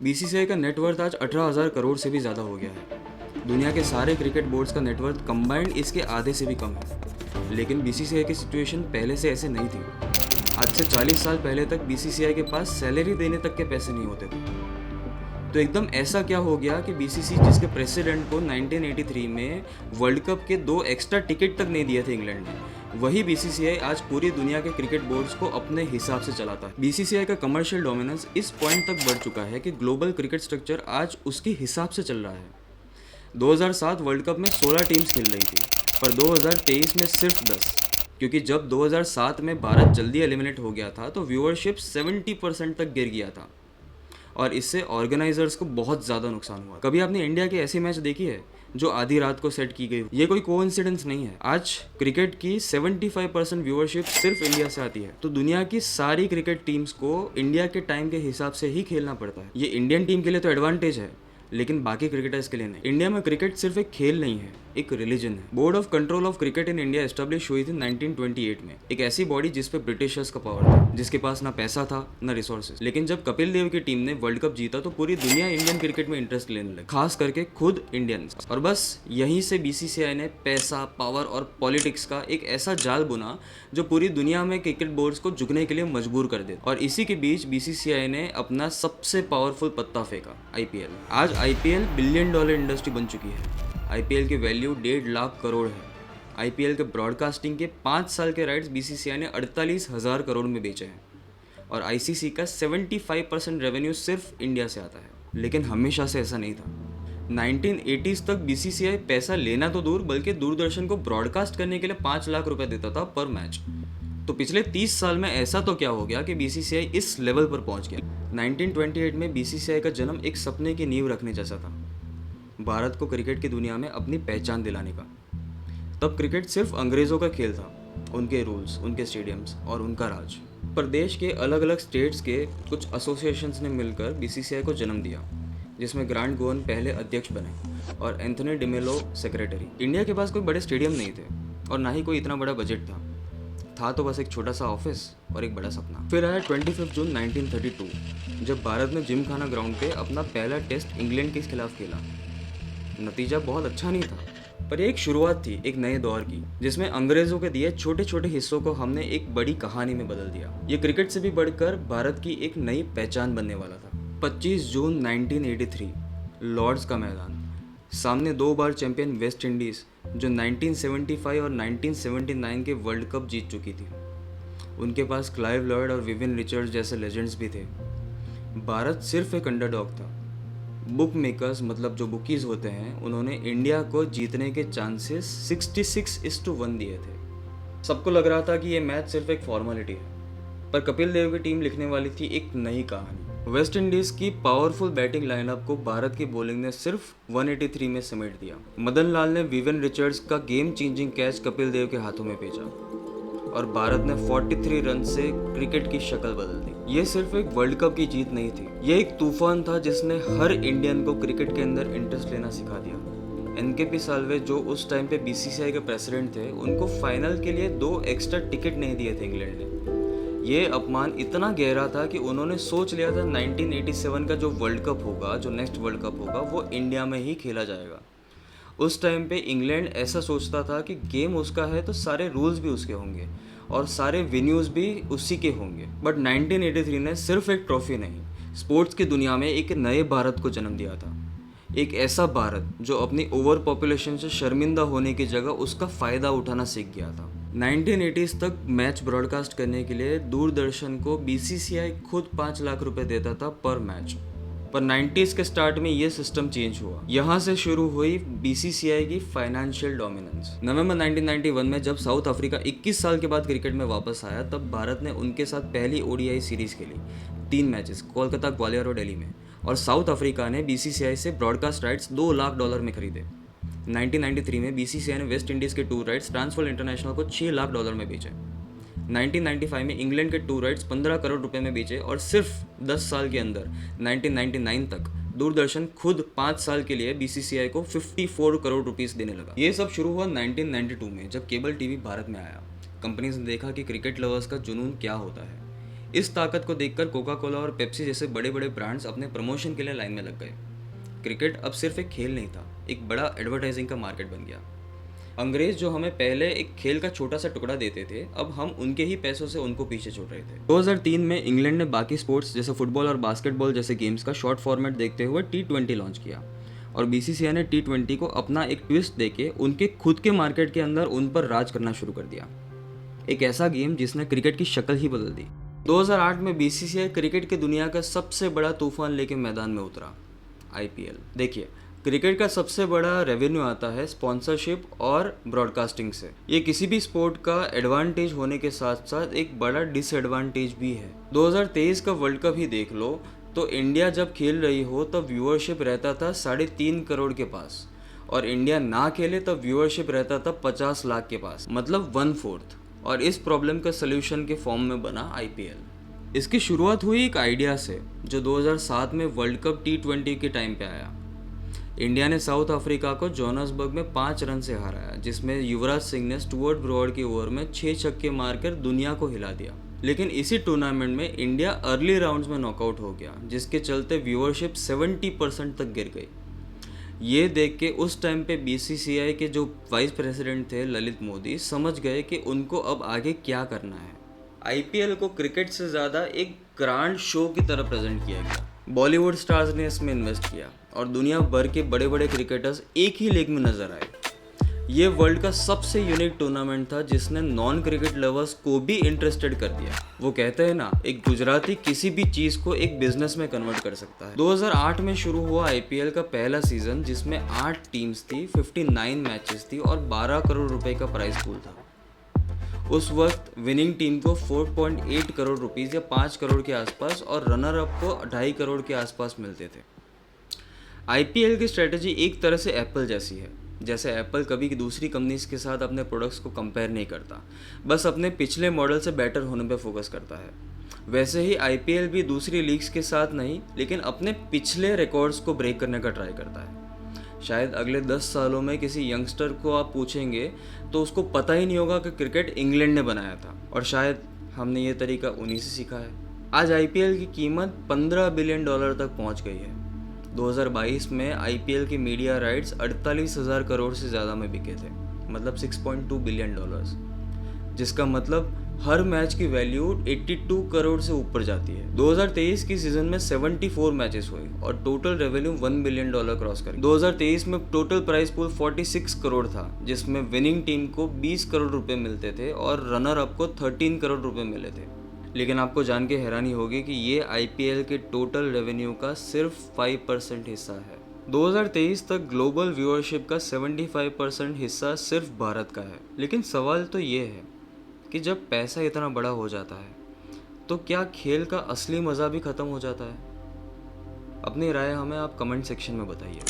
BCCI का net worth आज 18,000 करोड़ से भी ज़्यादा हो गया है। दुनिया के सारे क्रिकेट बोर्ड्स का नेटवर्थ कंबाइंड इसके आधे से भी कम है। लेकिन बीसीसीआई की सिचुएशन पहले से ऐसे नहीं थी। आज से 40 साल पहले तक बीसीसीआई के पास सैलरी देने तक के पैसे नहीं होते थे। तो एकदम ऐसा क्या हो गया कि बीसीसी जिसके प्रेसिडेंट को 1983 में वर्ल्ड कप के 2 एक्स्ट्रा टिकट तक नहीं दिए थे इंग्लैंड ने, वही बीसीसीआई आज पूरी दुनिया के क्रिकेट बोर्ड्स को अपने हिसाब से चलाता है। बीसीसीआई का कमर्शियल डोमिनेंस इस पॉइंट तक बढ़ चुका है कि ग्लोबल क्रिकेट स्ट्रक्चर आज उसके हिसाब से चल रहा है। 2007 वर्ल्ड कप में 16 टीम्स खेल रही थी, पर 2023 में सिर्फ 10, क्योंकि जब 2007 में भारत जल्दी एलिमिनेट हो गया था तो व्यूअरशिप 70% तक गिर गया था और इससे ऑर्गेनाइजर्स को बहुत ज़्यादा नुकसान हुआ। कभी आपने इंडिया की ऐसी मैच देखी है जो आधी रात को सेट की गई? ये कोई कोइंसिडेंस नहीं है। आज क्रिकेट की 75% व्यूअरशिप सिर्फ इंडिया से आती है, तो दुनिया की सारी क्रिकेट टीम्स को इंडिया के टाइम के हिसाब से ही खेलना पड़ता है। ये इंडियन टीम के लिए तो एडवांटेज है, लेकिन बाकी क्रिकेटर्स के लिए नहीं। इंडिया में क्रिकेट सिर्फ एक खेल नहीं है, एक रिलीजन है। Board of control of cricket in India establish हुई थी 1928 में। एक ऐसी बॉडी जिस पे ब्रिटिशर्स का पावर था, जिसके पास ना पैसा था ना रिसोर्सेज। लेकिन जब कपिल देव की टीम ने वर्ल्ड कप जीता तो पूरी दुनिया इंडियन क्रिकेट में इंटरेस्ट लेने लगी, खास करके खुद इंडियंस। और बस यहीं से बीसीसीआई ने पैसा, पावर और पॉलिटिक्स का एक ऐसा जाल बुना जो पूरी दुनिया में क्रिकेट बोर्ड्स को झुकने के लिए मजबूर कर दे। और इसी के बीच बीसीसीआई ने अपना सबसे पावरफुल पत्ता फेंका, आईपीएल। आज आईपीएल $1 बिलियन इंडस्ट्री बन चुकी है। आईपीएल की वैल्यू 1.5 लाख करोड़ है। आईपीएल के ब्रॉडकास्टिंग के 5 साल के राइट्स बीसीसीआई ने 48,000 करोड़ में बेचे हैं और आईसीसी का 75% रेवेन्यू सिर्फ इंडिया से आता है। लेकिन हमेशा से ऐसा नहीं था। 1980s तक बीसीसीआई पैसा लेना तो दूर, बल्कि दूरदर्शन को ब्रॉडकास्ट करने के लिए 5 लाख रुपए देता था पर मैच। तो पिछले 30 साल में ऐसा तो क्या हो गया कि बीसीसीआई इस लेवल पर पहुंच गया। 1928 में बीसीसीआई का जन्म एक सपने की नींव रखने जैसा था, भारत को क्रिकेट की दुनिया में अपनी पहचान दिलाने का। तब क्रिकेट सिर्फ अंग्रेज़ों का खेल था, उनके रूल्स, उनके स्टेडियम्स और उनका राज। पर देश के अलग अलग स्टेट्स के कुछ एसोसिएशंस ने मिलकर बीसीसीआई को जन्म दिया, जिसमें ग्रांट गोवन पहले अध्यक्ष बने और एंथनी डिमेलो सेक्रेटरी। इंडिया के पास कोई बड़े स्टेडियम नहीं थे और ना ही कोई इतना बड़ा बजट था तो बस एक छोटा सा ऑफिस और एक बड़ा सपना। फिर आया 25 जून 1932, जब भारत ने जिमखाना ग्राउंड पे अपना पहला टेस्ट इंग्लैंड के खिलाफ खेला। नतीजा बहुत अच्छा नहीं था, पर एक शुरुआत थी एक नए दौर की, जिसमें अंग्रेजों के दिए छोटे छोटे हिस्सों को हमने एक बड़ी कहानी में बदल दिया। ये क्रिकेट से भी बढ़कर भारत की एक नई पहचान बनने वाला था। 25 जून 1983, लॉर्ड्स का मैदान, सामने 2 बार चैंपियन वेस्ट इंडीज़, जो 1975 और 1979 के वर्ल्ड कप जीत चुकी थी। उनके पास क्लाइव लॉयड और विवियन रिचर्ड्स जैसे लेजेंड्स भी थे। भारत सिर्फ एक अंडरडॉग था। बुक मेकर्स, मतलब जो बुकीज़ होते हैं, उन्होंने इंडिया को जीतने के चांसेस 66:1 दिए थे। सबको लग रहा था कि ये मैच सिर्फ एक फॉर्मेलिटी है, पर कपिल देव की टीम लिखने वाली थी एक नई कहानी। वेस्ट इंडीज़ की पावरफुल बैटिंग लाइनअप को भारत की बॉलिंग ने सिर्फ 183 में समेट दिया। मदन लाल ने विवियन रिचर्ड्स का game changing catch Kapil Dev के हाथों में भेजा और भारत ने 43 रन से क्रिकेट की शक्ल बदल दी। ये सिर्फ एक वर्ल्ड कप की जीत नहीं थी, ये एक तूफान था जिसने हर इंडियन को क्रिकेट के अंदर इंटरेस्ट लेना सिखा दिया। एनकेपी साल्वे, जो उस टाइम पे बीसीसीआई के प्रेसिडेंट थे, उनको फाइनल के लिए 2 एक्स्ट्रा टिकट नहीं दिए थे इंग्लैंड ने। ये अपमान इतना गहरा था कि उन्होंने सोच लिया था 1987 का जो वर्ल्ड कप होगा, जो नेक्स्ट वर्ल्ड कप होगा, वो इंडिया में ही खेला जाएगा। उस टाइम पे इंग्लैंड ऐसा सोचता था कि गेम उसका है तो सारे रूल्स भी उसके होंगे और सारे वेन्यूज़ भी उसी के होंगे। बट 1983 ने सिर्फ एक ट्रॉफी नहीं, स्पोर्ट्स की दुनिया में एक नए भारत को जन्म दिया था। एक ऐसा भारत जो अपनी ओवर पॉपुलेशन से शर्मिंदा होने की जगह उसका फ़ायदा उठाना सीख गया था। 1980s तक मैच ब्रॉडकास्ट करने के लिए दूरदर्शन को बीसीसीआई खुद 5 लाख रुपए देता था पर मैच। पर 90s के स्टार्ट में ये सिस्टम चेंज हुआ। यहाँ से शुरू हुई बीसीसीआई की फाइनेंशियल डोमिनेंस। नवंबर 1991 में जब साउथ अफ्रीका 21 साल के बाद क्रिकेट में वापस आया, तब भारत ने उनके साथ पहली ओडीआई सीरीज खेली, 3 मैचेस, कोलकाता, ग्वालियर और दिल्ली में। और साउथ अफ्रीका ने बीसीसीआई से ब्रॉडकास्ट राइट्स $2 लाख में खरीदे। 1993 में बीसीसीआई ने वेस्ट इंडीज़ के टूर राइट्स ट्रांसवर्ल्ड इंटरनेशनल को $6 लाख में बेचे। 1995 में इंग्लैंड के टूर राइट्स 15 करोड़ रुपए में बेचे और सिर्फ 10 साल के अंदर 1999 तक दूरदर्शन खुद 5 साल के लिए बीसीसीआई को 54 करोड़ रुपीस देने लगा। ये सब शुरू हुआ 1992 में, जब केबल टीवी भारत में आया। कंपनीज ने देखा कि क्रिकेट लवर्स का जुनून क्या होता है। इस ताकत को देखकर कोका कोला और पेप्सी जैसे बड़े बड़े ब्रांड्स अपने प्रमोशन के लिए लाइन में लग गए। क्रिकेट अब सिर्फ एक खेल नहीं था, एक बड़ा एडवर्टाइजिंग का मार्केट बन गया। अंग्रेज जो हमें पहले एक खेल का छोटा सा टुकड़ा देते थे, अब हम उनके ही पैसों से उनको पीछे छोड़ रहे थे। 2003 में इंग्लैंड ने बाकी स्पोर्ट्स जैसे फुटबॉल और बास्केटबॉल जैसे गेम्स का शॉर्ट फॉर्मेट देखते हुए T20 लॉन्च किया और बीसीसीआई ने T20 को अपना एक ट्विस्ट देके उनके खुद के मार्केट के अंदर उन पर राज करना शुरू कर दिया। एक ऐसा गेम जिसने क्रिकेट की शक्ल ही बदल दी। 2008 में बीसीसीआई क्रिकेट की दुनिया का सबसे बड़ा तूफान लेके मैदान में उतरा, IPL। देखिए, क्रिकेट का सबसे बड़ा रेवेन्यू आता है स्पॉन्सरशिप और ब्रॉडकास्टिंग से। ये किसी भी स्पोर्ट का एडवांटेज होने के साथ साथ एक बड़ा डिसएडवांटेज भी है। 2023 का वर्ल्ड कप ही देख लो, तो इंडिया जब खेल रही हो तब व्यूअरशिप रहता था 3.5 करोड़ के पास, और इंडिया ना खेले तब व्यूअरशिप रहता था 50 लाख के पास, मतलब 1/4। और इस प्रॉब्लम का सल्यूशन के फॉर्म में बना IPL। इसकी शुरुआत हुई एक आइडिया से, जो 2007 में वर्ल्ड कप T20 के टाइम पे आया। इंडिया ने साउथ अफ्रीका को जोहान्सबर्ग में 5 रन से हराया, जिसमें युवराज सिंह ने स्टुअर्ट ब्रॉड की ओवर में 6 छक्के मारकर दुनिया को हिला दिया। लेकिन इसी टूर्नामेंट में इंडिया अर्ली राउंड्स में नॉकआउट हो गया, जिसके चलते व्यूअरशिप 70% तक गिर गई। ये देख के उस टाइम पे BCCI के जो वाइस प्रेसिडेंट थे ललित मोदी समझ गए कि उनको अब आगे क्या करना है। IPL को क्रिकेट से ज़्यादा एक ग्रांड शो की तरह प्रेजेंट किया गया। बॉलीवुड स्टार्स ने इसमें इन्वेस्ट किया और दुनिया भर के बड़े बड़े क्रिकेटर्स एक ही लीग में नजर आए। ये वर्ल्ड का सबसे यूनिक टूर्नामेंट था जिसने नॉन क्रिकेट लवर्स को भी इंटरेस्टेड कर दिया। वो कहते हैं ना, एक गुजराती किसी भी चीज़ को एक बिजनेस में कन्वर्ट कर सकता है। 2008 में शुरू हुआ IPL का पहला सीजन, जिसमें 8 टीम्स थी, 59 मैचेस थी और 12 करोड़ रुपए का प्राइस पूल था। उस वक्त विनिंग टीम को 4.8 करोड़ रुपीज़ या 5 करोड़ के आसपास और रनर अप को 2.5 करोड़ के आसपास मिलते थे। IPL की स्ट्रेटजी एक तरह से एप्पल जैसी है। जैसे एप्पल कभी दूसरी कंपनीज के साथ अपने प्रोडक्ट्स को कंपेयर नहीं करता, बस अपने पिछले मॉडल से बेटर होने पर फोकस करता है, वैसे ही IPL भी दूसरी लीग्स के साथ नहीं, लेकिन अपने पिछले रिकॉर्ड्स को ब्रेक करने का ट्राई करता है। शायद अगले 10 सालों में किसी यंगस्टर को आप पूछेंगे तो उसको पता ही नहीं होगा कि क्रिकेट इंग्लैंड ने बनाया था, और शायद हमने ये तरीका उन्हीं से सीखा है। आज IPL की कीमत $15 बिलियन तक पहुंच गई है। 2022 में IPL के मीडिया राइट्स 48,000 करोड़ से ज़्यादा में बिके थे, मतलब $6.2 बिलियन, जिसका मतलब हर मैच की वैल्यू 82 करोड़ से ऊपर जाती है। 2023 की सीजन में 74 मैचेस हुए और टोटल रेवेन्यू $1 बिलियन क्रॉस करी। 2023 में टोटल प्राइस पूल 46 करोड़ था, जिसमें विनिंग टीम को 20 करोड़ रुपए मिलते थे और रनर अप को 13 करोड़ रुपए मिले थे। लेकिन आपको जान के हैरानी होगी कि ये IPL के टोटल रेवेन्यू का सिर्फ 5% हिस्सा है। 2023 तक ग्लोबल व्यूअरशिप का 75% हिस्सा सिर्फ भारत का है। लेकिन सवाल तो ये है कि जब पैसा इतना बड़ा हो जाता है तो क्या खेल का असली मज़ा भी ख़त्म हो जाता है? अपनी राय हमें आप कमेंट सेक्शन में बताइए।